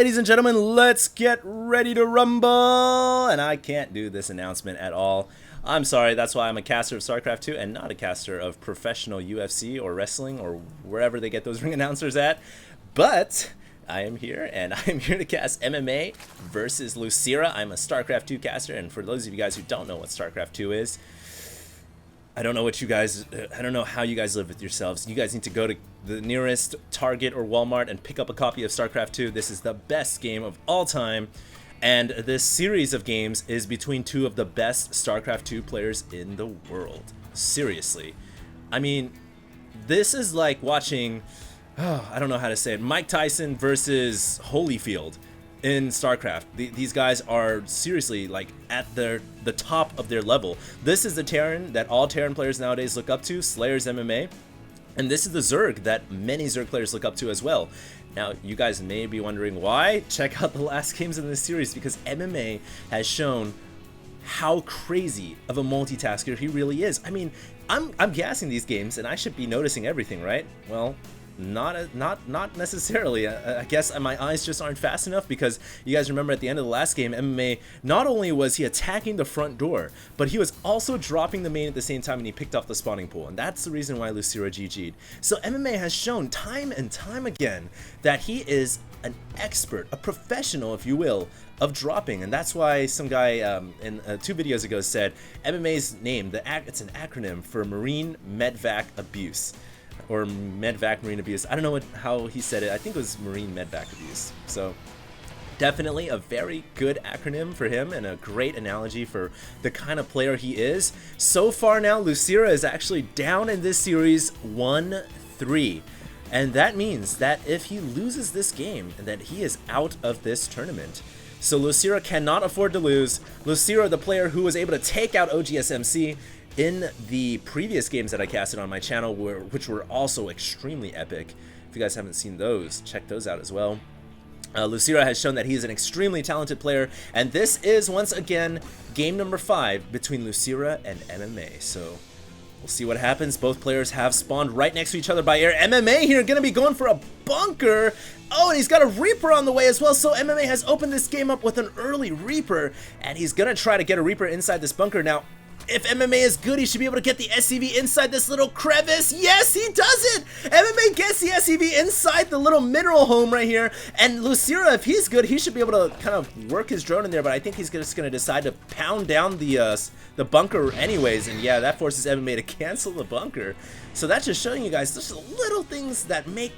ladies and gentlemen, let's get ready to rumble! And I can't do this announcement at all. I'm sorry, that's why I'm a caster of Starcraft 2 and not a caster of professional UFC or wrestling or wherever they get those ring announcers at. But I am here, and I'm here to cast MMA versus Lucira. I'm a Starcraft 2 caster, and for those of you guys who don't know what Starcraft 2 is, I don't know how you guys live with yourselves. You guys need to go to the nearest Target or Walmart and pick up a copy of Starcraft 2. This is the best game of all time. And this series of games is between two of the best Starcraft 2 players in the world. Seriously. I mean, this is like watching, I don't know how to say it, Mike Tyson versus Holyfield in Starcraft. These guys are seriously like at the top of their level. This is the Terran that all Terran players nowadays look up to, SlayersMMA. And this is the Zerg that many Zerg players look up to as well. Now, you guys may be wondering why. Check out the last games in this series, because MMA has shown how crazy of a multitasker he really is. I mean, I'm gassing these games, and I should be noticing everything, right? Well, not necessarily. I guess my eyes just aren't fast enough, because you guys remember at the end of the last game, MMA, not only was he attacking the front door, but he was also dropping the main at the same time, and he picked off the spawning pool, and that's the reason why Lucira GG'd. So MMA has shown time and time again that he is an expert, a professional, if you will, of dropping, and that's why some guy in 2 videos ago said MMA's name, it's an acronym for Marine Medvac Abuse. Or Medvac Marine Abuse. I don't know how he said it. I think it was Marine Medvac Abuse. So definitely a very good acronym for him and a great analogy for the kind of player he is. So far now, Lucira is actually down in this series 1-3. And that means that if he loses this game, that he is out of this tournament. So Lucira cannot afford to lose. Lucira, the player who was able to take out OGSMC in the previous games that I casted on my channel, which were also extremely epic. If you guys haven't seen those, check those out as well. Lucira has shown that he is an extremely talented player, and this is once again game number 5 between Lucira and MMA. So we'll see what happens. Both players have spawned right next to each other by air. MMA here gonna be going for a bunker. Oh, and he's got a Reaper on the way as well, so MMA has opened this game up with an early Reaper, and he's gonna try to get a Reaper inside this bunker. Now, if MMA is good, he should be able to get the SCV inside this little crevice. Yes, he does it! MMA gets the SCV inside the little mineral home right here. And Lucira, if he's good, he should be able to kind of work his drone in there, but I think he's just going to decide to pound down the bunker anyways. And yeah, that forces MMA to cancel the bunker. So that's just showing you guys, just little things that make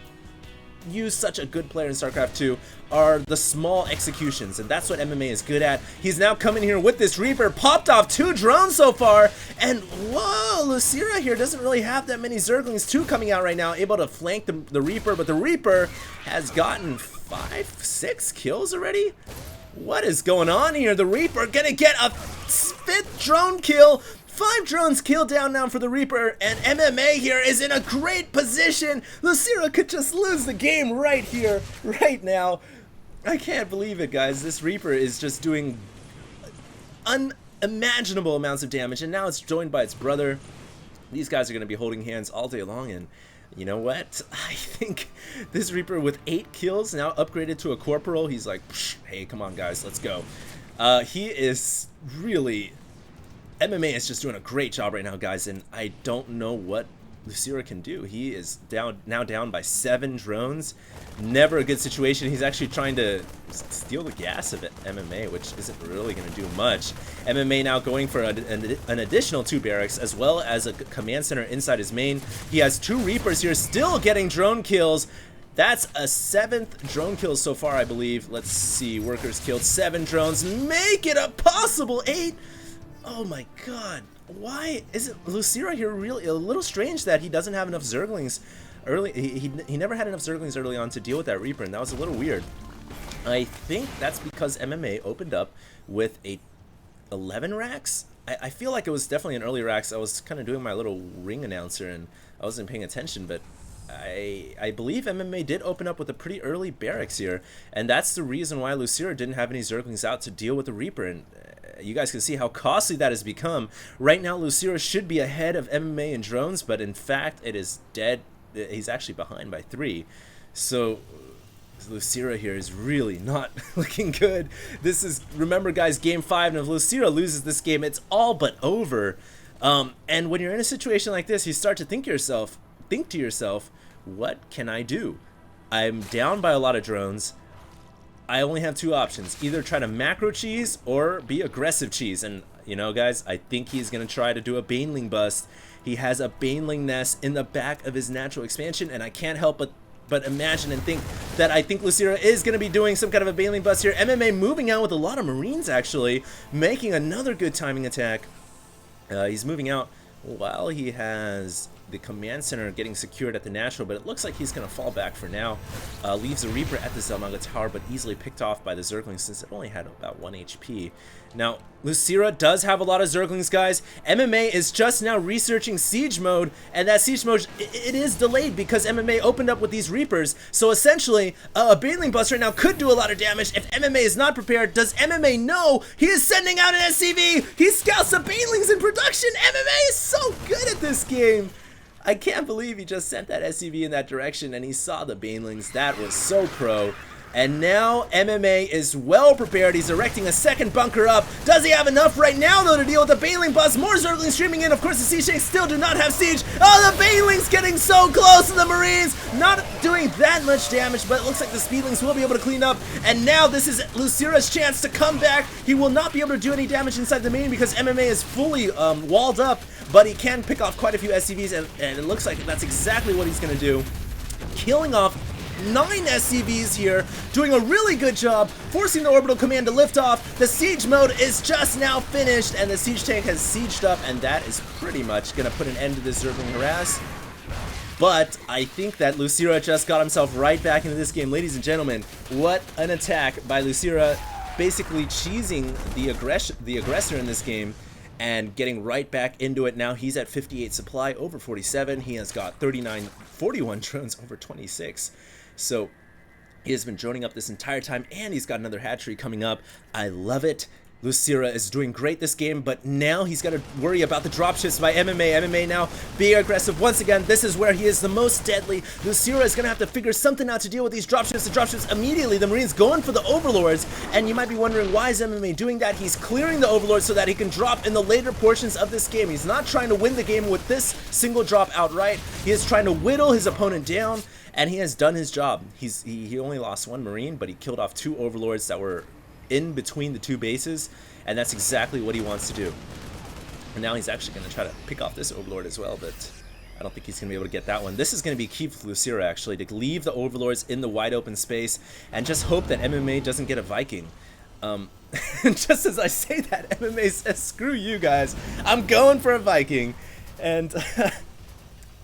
you such a good player in Starcraft 2 are the small executions, and that's what MMA is good at. He's now coming here with this Reaper, popped off 2 drones so far, and whoa, Lucira here doesn't really have that many Zerglings. 2 coming out right now, able to flank the Reaper, but the Reaper has gotten 5-6 kills already? What is going on here? The Reaper gonna get a 5th drone kill. 5 drones killed down now for the Reaper, and MMA here is in a great position. Lucira could just lose the game right here, right now. I can't believe it, guys. This Reaper is just doing unimaginable amounts of damage, and now it's joined by its brother. These guys are going to be holding hands all day long, and you know what? I think this Reaper with 8 kills, now upgraded to a Corporal, he's like, hey, come on, guys, let's go. He is really... MMA is just doing a great job right now, guys, and I don't know what Lucira can do. He is now down by 7 drones. Never a good situation. He's actually trying to steal the gas of MMA, which isn't really going to do much. MMA now going for an additional 2 barracks, as well as a command center inside his main. He has 2 Reapers here, still getting drone kills. That's a 7th drone kill so far, I believe. Let's see, workers killed 7 drones. Make it a possible 8. Oh my god, why isn't Lucira here really a little strange that he doesn't have enough Zerglings early? He never had enough Zerglings early on to deal with that Reaper, and that was a little weird. I think that's because MMA opened up with a 11 racks. I feel like it was definitely an early racks. I was kind of doing my little ring announcer and I wasn't paying attention, but I believe MMA did open up with a pretty early barracks here, and that's the reason why Lucira didn't have any Zerglings out to deal with the Reaper, and you guys can see how costly that has become. Right now, Lucira should be ahead of MMA in drones, but in fact, it is dead. He's actually behind by 3. So Lucira here is really not looking good. This is, remember guys, game 5, and if Lucira loses this game, it's all but over. And when you're in a situation like this, you start to think to yourself, what can I do? I'm down by a lot of drones. I only have 2 options, either try to macro cheese or be aggressive cheese. And you know guys, I think he's gonna try to do a Baneling bust. He has a Baneling nest in the back of his natural expansion, and I can't help but imagine and think that I think Lucira is going to be doing some kind of a Baneling bust here. MMA moving out with a lot of Marines, actually, making another good timing attack. He's moving out while he has the command center getting secured at the natural, but it looks like he's going to fall back for now. Leaves a Reaper at the Zelmaga tower, but easily picked off by the Zerglings since it only had about 1 HP. Now, Lucira does have a lot of Zerglings, guys. MMA is just now researching Siege mode, and that Siege mode, it is delayed because MMA opened up with these Reapers. So essentially, a Baneling bust right now could do a lot of damage. If MMA is not prepared, does MMA know he is sending out an SCV? He scouts the Banelings in production. MMA is so good at this game. I can't believe he just sent that SCV in that direction and he saw the Banelings. That was so pro. And now MMA is well prepared. He's erecting a second bunker up. Does he have enough right now, though, to deal with the Baneling bust? More Zerglings streaming in. Of course, the Siege tanks still do not have siege. Oh, the Banelings getting so close to the Marines. Not doing that much damage, but it looks like the Speedlings will be able to clean up. And now this is Lucira's chance to come back. He will not be able to do any damage inside the main because MMA is fully walled up, but he can pick off quite a few SCVs, and it looks like that's exactly what he's going to do. Killing off 9 SCVs here, doing a really good job, forcing the orbital command to lift off. The siege mode is just now finished, and the siege tank has sieged up, and that is pretty much going to put an end to this Zergling harass. But I think that Lucira just got himself right back into this game. Ladies and gentlemen, what an attack by Lucira, basically cheesing the aggressor in this game and getting right back into it. Now he's at 58 supply, over 47. He has got 41 drones, over 26. So he has been droning up this entire time, and he's got another hatchery coming up. I love it. Lucira is doing great this game, but now he's got to worry about the dropships by MMA. MMA now being aggressive once again. This is where he is the most deadly. Lucira is going to have to figure something out to deal with these dropships. The dropships immediately, the Marines going for the Overlords, and you might be wondering, why is MMA doing that? He's clearing the Overlords so that he can drop in the later portions of this game. He's not trying to win the game with this single drop outright. He is trying to whittle his opponent down, and he has done his job. He only lost 1 Marine, but he killed off 2 Overlords that were in between the 2 bases, and that's exactly what he wants to do. And now he's actually going to try to pick off this Overlord as well, but I don't think he's going to be able to get that one. This is going to be key for Lucira, actually, to leave the Overlords in the wide open space and just hope that MMA doesn't get a Viking. Just as I say that, MMA says, screw you guys, I'm going for a Viking. And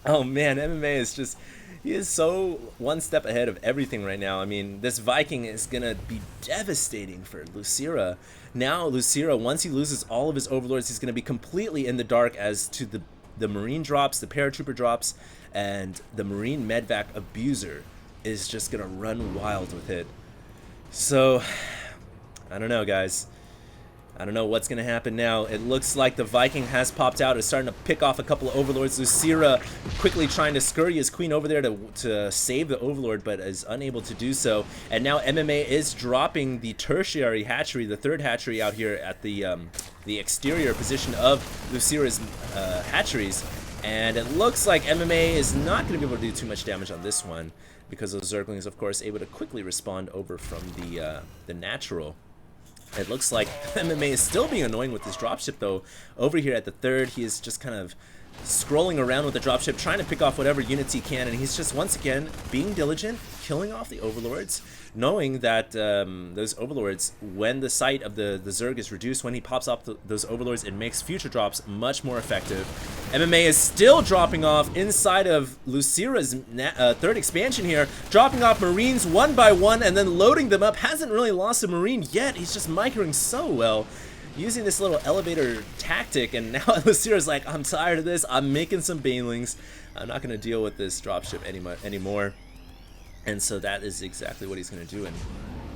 oh man, MMA is just, he is so one step ahead of everything right now. I mean, this Viking is going to be devastating for Lucira. Now, Lucira, once he loses all of his Overlords, he's going to be completely in the dark as to the Marine drops, the Paratrooper drops, and the Marine Medvac Abuser is just going to run wild with it. So, I don't know, guys. I don't know what's going to happen now. It looks like the Viking has popped out. It's starting to pick off a couple of Overlords. Lucira quickly trying to scurry his queen over there to save the Overlord, but is unable to do so. And now MMA is dropping the tertiary hatchery, the 3rd hatchery out here at the exterior position of Lucira's hatcheries. And it looks like MMA is not going to be able to do too much damage on this one because those Zerglings, of course, able to quickly respond over from the natural. It looks like MMA is still being annoying with this dropship, though. Over here at the 3rd, he is just kind of scrolling around with the dropship, trying to pick off whatever units he can, and he's just, once again, being diligent, killing off the Overlords, knowing that those Overlords, when the sight of the Zerg is reduced, when he pops off those Overlords, it makes future drops much more effective. MMA is still dropping off inside of Lucira's 3rd expansion here, dropping off Marines one by one and then loading them up. Hasn't really lost a Marine yet. He's just microing so well, using this little elevator tactic, and now Lucira's like, I'm tired of this. I'm making some Banelings. I'm not going to deal with this dropship anymore. And so that is exactly what he's going to do. And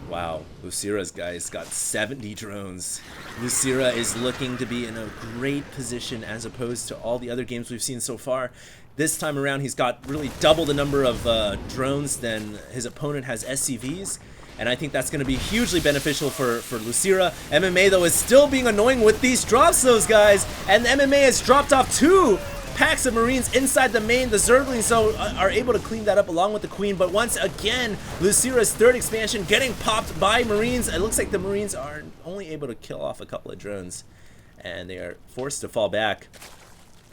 wow, Lucira's guys got 70 drones. Lucira is looking to be in a great position as opposed to all the other games we've seen so far. This time around, he's got really double the number of drones than his opponent has SCVs. And I think that's going to be hugely beneficial for Lucira. MMA, though, is still being annoying with these drops, those guys. And MMA has dropped off 2 packs of Marines inside the main. The Zerglings, though, are able to clean that up along with the Queen. But once again, Lucira's 3rd expansion getting popped by Marines. It looks like the Marines are only able to kill off a couple of drones. And they are forced to fall back.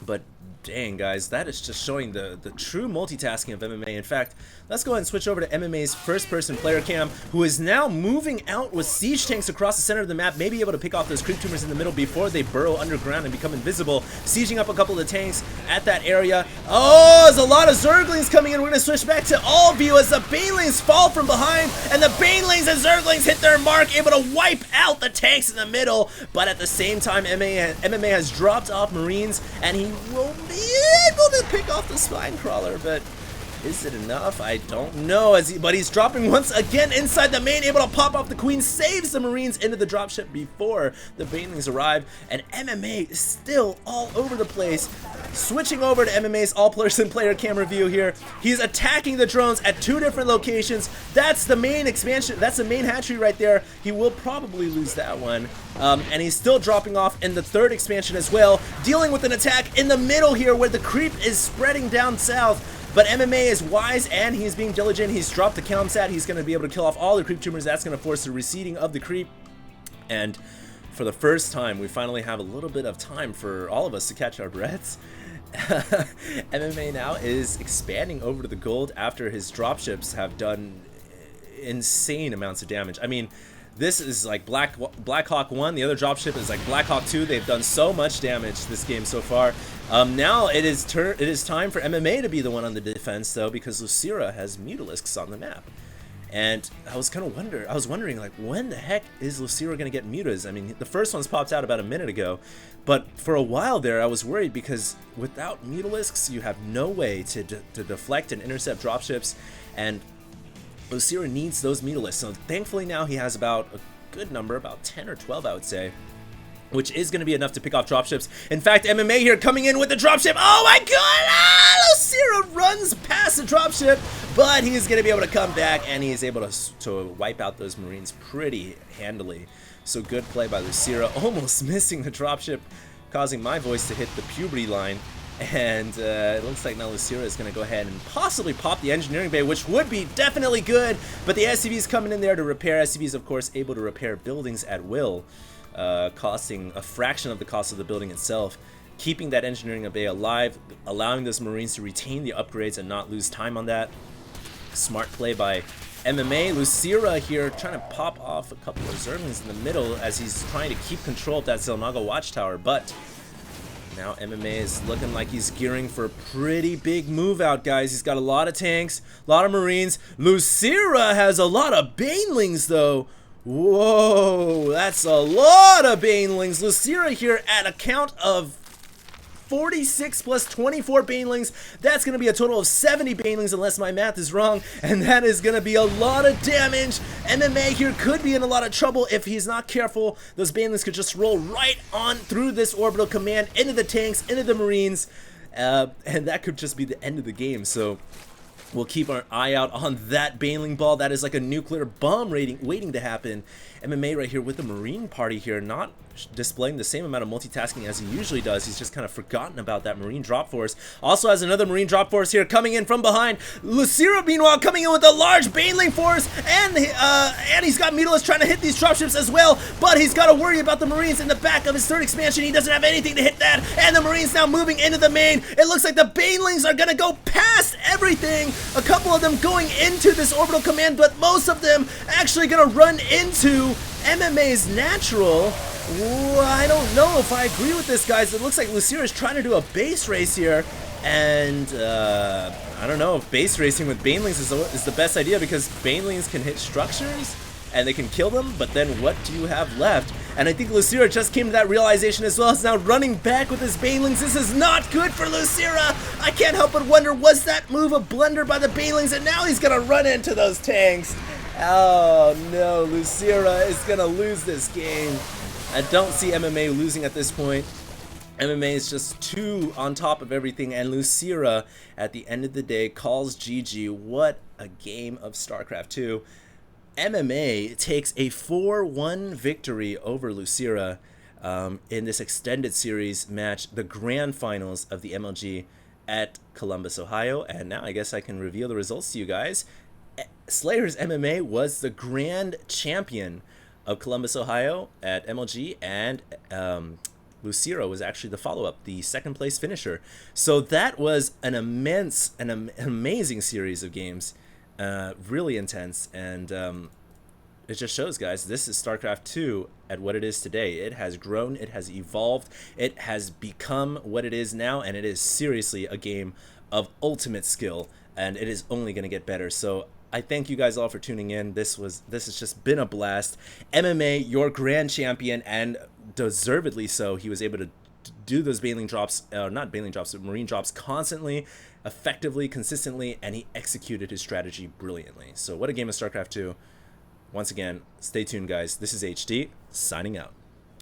But dang, guys, that is just showing the true multitasking of MMA. In fact, let's go ahead and switch over to MMA's first-person player cam, who is now moving out with siege tanks across the center of the map, maybe able to pick off those creep tumors in the middle before they burrow underground and become invisible, sieging up a couple of the tanks at that area. Oh, there's a lot of Zerglings coming in. We're going to switch back to all view as the Banelings fall from behind, and the Banelings and Zerglings hit their mark, able to wipe out the tanks in the middle. But at the same time, MMA has dropped off Marines, and he will be able to pick off the spine crawler, but is it enough? I don't know. But he's dropping once again inside the main, able to pop off the Queen, saves the Marines into the dropship before the Banelings arrive, and MMA is still all over the place. Switching over to MMA's all-person player camera view here, he's attacking the drones at 2 different locations. That's the main expansion. That's the main hatchery right there. He will probably lose that one. And he's still dropping off in the 3rd expansion as well, dealing with an attack in the middle here where the creep is spreading down south. But MMA is wise and he's being diligent. He's dropped the CalmSat. He's going to be able to kill off all the creep tumors. That's going to force the receding of the creep. And for the first time, we finally have a little bit of time for all of us to catch our breaths. MMA now is expanding over to the gold after his dropships have done insane amounts of damage. I mean, this is like Black Hawk 1, the other dropship is like Black Hawk 2. They've done so much damage this game so far. Now it is time for MMA to be the one on the defense, though, because Lucira has Mutalisks on the map. And I was wondering, like, when the heck is Lucira going to get mutas? I mean, the first one's popped out about a minute ago, but for a while there, I was worried because without Mutalisks, you have no way to deflect and intercept dropships, and Lucira needs those Mutalisks. So thankfully now he has about a good number, about 10 or 12, I would say, which is going to be enough to pick off dropships. In fact, MMA here coming in with the dropship. Oh my god! Lucira runs past the dropship, but he's going to be able to come back, and he's able to wipe out those Marines pretty handily. So good play by Lucira, almost missing the dropship, causing my voice to hit the puberty line. And it looks like now Lucira is going to go ahead and possibly pop the engineering bay, which would be definitely good, but the SCV is coming in there to repair. SCV is, of course, able to repair buildings at will, costing a fraction of the cost of the building itself, keeping that engineering bay alive, allowing those Marines to retain the upgrades and not lose time on that. Smart play by MMA. Lucira here trying to pop off a couple of Zerglings in the middle as he's trying to keep control of that Zelnaga watchtower, but now MMA is looking like he's gearing for a pretty big move out, guys. He's got a lot of tanks, a lot of Marines. Lucira has a lot of Banelings, though. Whoa, that's a lot of Banelings. Lucira here at a count of 46 plus 24 Banelings. That's going to be a total of 70 Banelings unless my math is wrong, and that is going to be a lot of damage. MMA here could be in a lot of trouble if he's not careful. Those Banelings could just roll right on through this orbital command into the tanks, into the Marines, and that could just be the end of the game. So we'll keep our eye out on that Baneling ball. That is like a nuclear bomb waiting to happen. MMA right here with the Marine party here, not displaying the same amount of multitasking as he usually does. He's just kind of forgotten about that Marine drop force. Also has another Marine drop force here coming in from behind. Lucira, meanwhile, coming in with a large Baneling force, and he's got Mutalisks trying to hit these dropships as well, but he's got to worry about the Marines in the back of his 3rd expansion. He doesn't have anything to hit that, and the Marines now moving into the main. It looks like the Banelings are going to go past everything. A couple of them going into this orbital command, but most of them actually going to run into MMA's natural. Ooh, I don't know if I agree with this, guys. It looks like Lucira is trying to do a base race here, and I don't know if base racing with Banelings is the best idea, because Banelings can hit structures and they can kill them, but then what do you have left? And I think Lucira just came to that realization as well. As now running back with his Banelings. This is not good for Lucira. I can't help but wonder, was that move a blunder by the Banelings, and now he's gonna run into those tanks? Oh no, Lucira is gonna lose this game. I don't see MMA losing at this point. MMA is just 2 on top of everything, and Lucira at the end of the day calls GG. What a game of StarCraft 2. MMA takes a 4-1 victory over Lucira in this extended series match, the grand finals of the MLG at Columbus, Ohio. And now I guess I can reveal the results to you guys. SlayersMMA was the grand champion of Columbus, Ohio at MLG, and Lucira was actually the follow-up, the second place finisher. So that was an amazing series of games, really intense, and it just shows, guys, this is StarCraft 2 at what it is today. It has grown, it has evolved, it has become what it is now, and it is seriously a game of ultimate skill, and it is only going to get better. So I thank you guys all for tuning in. This has just been a blast. MMA, your grand champion, and deservedly so. He was able to do those Baneling drops, not Baneling drops, but Marine drops constantly, effectively, consistently, and he executed his strategy brilliantly. So what a game of StarCraft 2. Once again, stay tuned, guys. This is HD, signing out.